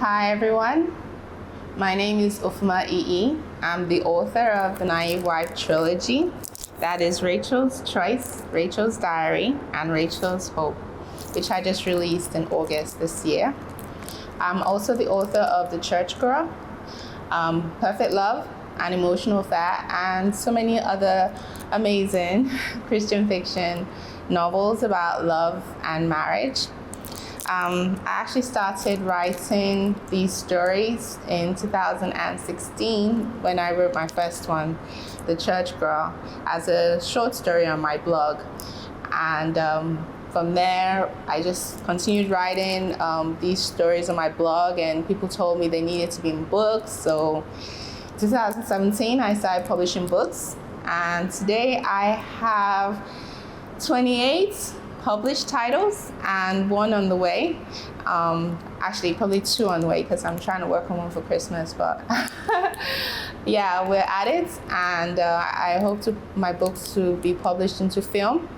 Hi everyone, my name is Ufuomaee. I'm the author of the Naive Wife trilogy. That is Rachel's Choice, Rachel's Diary, and Rachel's Hope, which I just released in August this year. I'm also the author of The Church Girl, Perfect Love, An Emotional Affair, and so many other amazing Christian fiction novels about love and marriage. I actually started writing these stories in 2016 when I wrote my first one, The Church Girl, as a short story on my blog. And from there, I just continued writing these stories on my blog, and people told me they needed to be in books. So 2017, I started publishing books. And today I have 28 published titles and one on the way. Actually, probably two on the way because I'm trying to work on one for Christmas, but yeah, we're at it. And I hope my books to be published into film.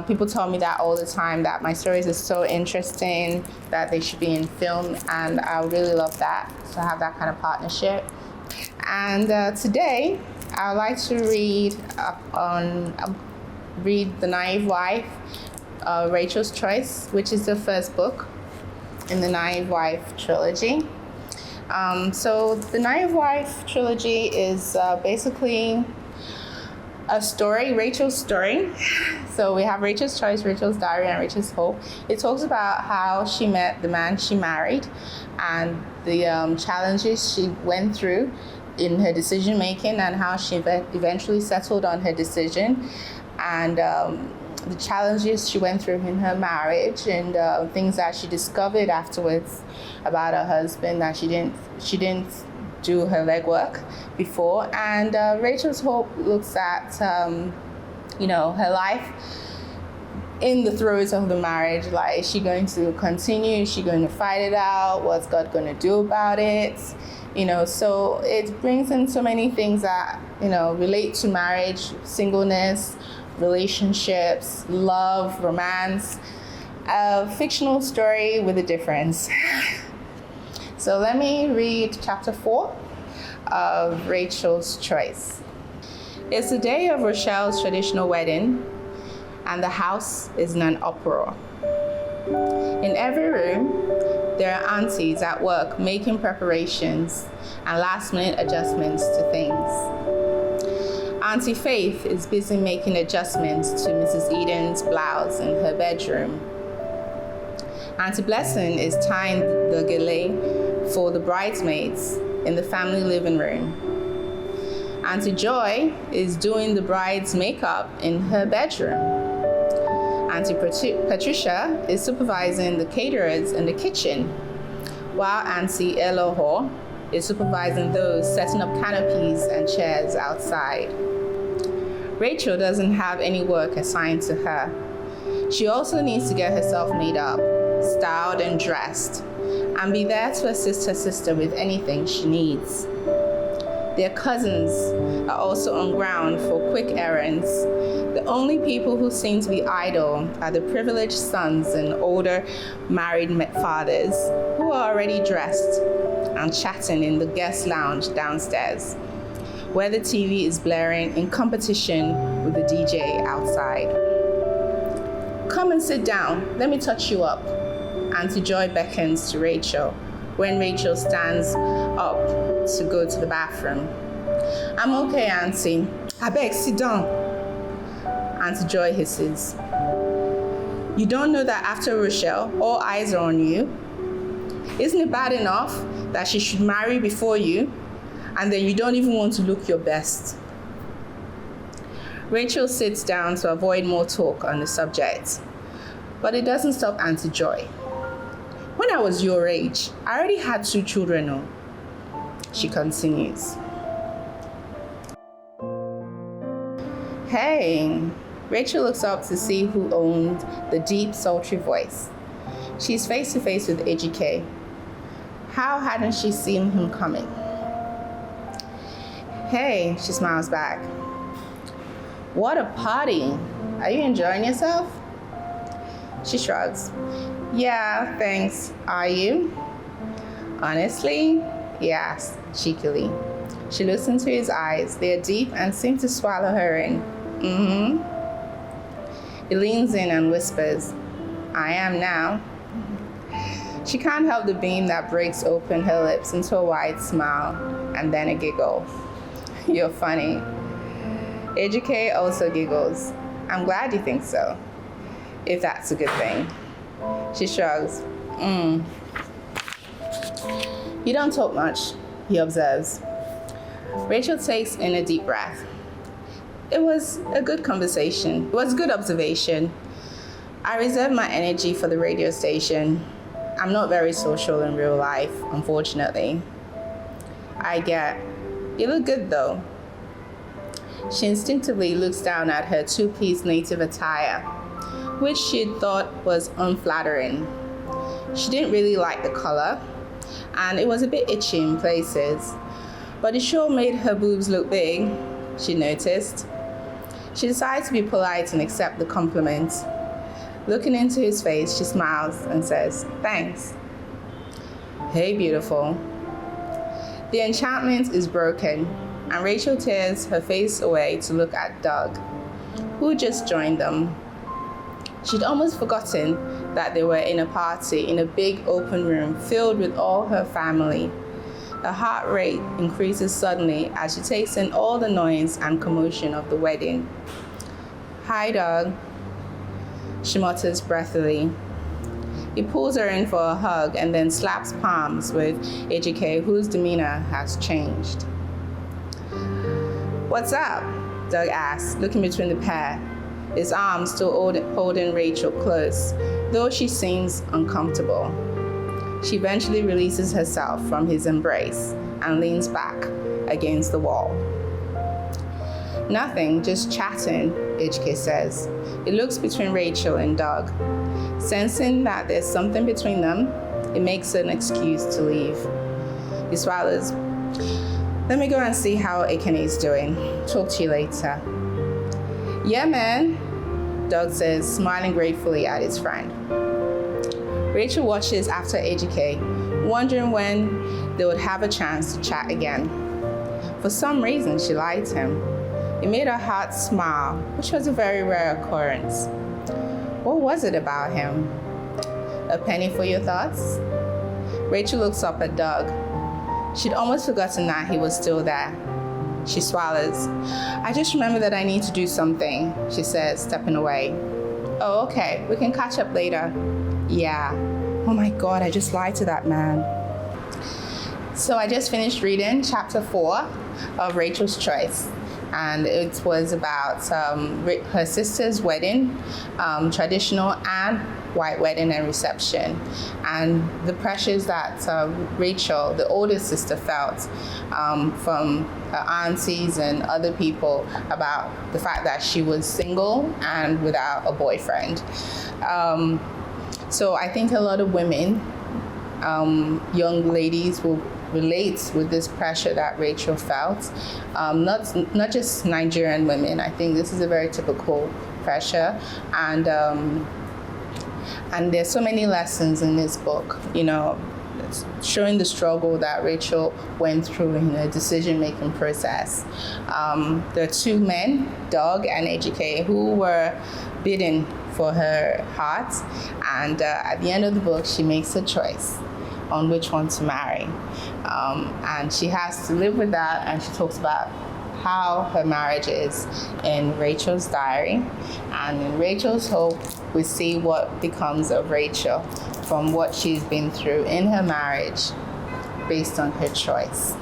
People tell me that all the time, that my stories are so interesting that they should be in film, and I would really love that, to have that kind of partnership. And today, I would like to read The Naive Wife, Rachel's Choice, which is the first book in the Naive Wife trilogy. So the Naive Wife trilogy is basically a story, Rachel's story. So we have Rachel's Choice, Rachel's Diary, and Rachel's Hope. It talks about how she met the man she married and the challenges she went through in her decision making, and how she eventually settled on her decision, and the challenges she went through in her marriage, and things that she discovered afterwards about her husband, that she didn't do her legwork before. And Rachel's Hope looks at her life in the throes of the marriage. Like, is she going to continue? Is she going to fight it out? What's God going to do about it? So it brings in so many things that relate to marriage, singleness, relationships, love, romance. A fictional story with a difference. So let me read chapter 4 of Rachel's Choice. It's the day of Rochelle's traditional wedding, and the house is in an uproar. In every room, there are aunties at work making preparations and last-minute adjustments to things. Auntie Faith is busy making adjustments to Mrs. Eden's blouse in her bedroom. Auntie Blessing is tying the gele for the bridesmaids in the family living room. Auntie Joy is doing the bride's makeup in her bedroom. Auntie Patricia is supervising the caterers in the kitchen, while Auntie Elohor is supervising those setting up canopies and chairs outside. Rachel doesn't have any work assigned to her. She also needs to get herself made up, styled and dressed, and be there to assist her sister with anything she needs. Their cousins are also on ground for quick errands. The only people who seem to be idle are the privileged sons and older married fathers, who are already dressed and chatting in the guest lounge downstairs, where the TV is blaring in competition with the DJ outside. Come and sit down, let me touch you up. Auntie Joy beckons to Rachel when Rachel stands up to go to the bathroom. I'm okay, Auntie. I beg, sit down. Auntie Joy hisses. You don't know that after Rochelle, all eyes are on you? Isn't it bad enough that she should marry before you, and then you don't even want to look your best? Rachel sits down to avoid more talk on the subject, but it doesn't stop Auntie Joy. When I was your age, I already had 2 children, oh. She continues. Hey, Rachel looks up to see who owned the deep, sultry voice. She's face to face with AGK. How hadn't she seen him coming? Hey, she smiles back. What a party. Are you enjoying yourself? She shrugs. Yeah, thanks. Are you? Honestly? He asked cheekily. She looks into his eyes. They are deep and seem to swallow her in. Mm-hmm. He leans in and whispers, I am now. She can't help the beam that breaks open her lips into a wide smile and then a giggle. You're funny. Ejike also giggles. I'm glad you think so, if that's a good thing. She shrugs. You don't talk much, he observes. Rachel takes in a deep breath. It was a good conversation. It was a good observation. I reserve my energy for the radio station. I'm not very social in real life, unfortunately. I get. You look good, though. She instinctively looks down at her two-piece native attire, which she'd thought was unflattering. She didn't really like the color, and it was a bit itchy in places, but it sure made her boobs look big, she noticed. She decides to be polite and accept the compliment. Looking into his face, she smiles and says, thanks. Hey, beautiful. The enchantment is broken, and Rachel tears her face away to look at Doug, who just joined them. She'd almost forgotten that they were in a party in a big open room filled with all her family. Her heart rate increases suddenly as she takes in all the noise and commotion of the wedding. Hi, Doug, she mutters breathily. He pulls her in for a hug and then slaps palms with Ejike, whose demeanor has changed. What's up? Doug asks, looking between the pair, his arms still holding Rachel close, though she seems uncomfortable. She eventually releases herself from his embrace and leans back against the wall. Nothing, just chatting, Ejike says. He looks between Rachel and Doug. Sensing that there's something between them, it makes an excuse to leave. He swallows. Let me go and see how Ekene's doing. Talk to you later. Yeah, man, Doug says, smiling gratefully at his friend. Rachel watches after Ejike, wondering when they would have a chance to chat again. For some reason, she liked him. It made her heart smile, which was a very rare occurrence. What was it about him? A penny for your thoughts? Rachel looks up at Doug. She'd almost forgotten that he was still there. She swallows. I just remember that I need to do something, she says, stepping away. Oh, okay, we can catch up later. Yeah. Oh my God, I just lied to that man. So I just finished reading chapter 4 of Rachel's Choice. And it was about her sister's wedding, traditional and white wedding and reception, and the pressures that Rachel, the oldest sister, felt from her aunties and other people about the fact that she was single and without a boyfriend. So I think a lot of women, young ladies, will relate with this pressure that Rachel felt. Not just Nigerian women. I think this is a very typical pressure, and there's so many lessons in this book. You know, showing the struggle that Rachel went through in her decision-making process. There are two men, Doug and Ejike, who were bidding for her heart, and at the end of the book, she makes a choice on which one to marry. And she has to live with that, and she talks about how her marriage is in Rachel's diary. And in Rachel's Hope, we see what becomes of Rachel from what she's been through in her marriage based on her choice.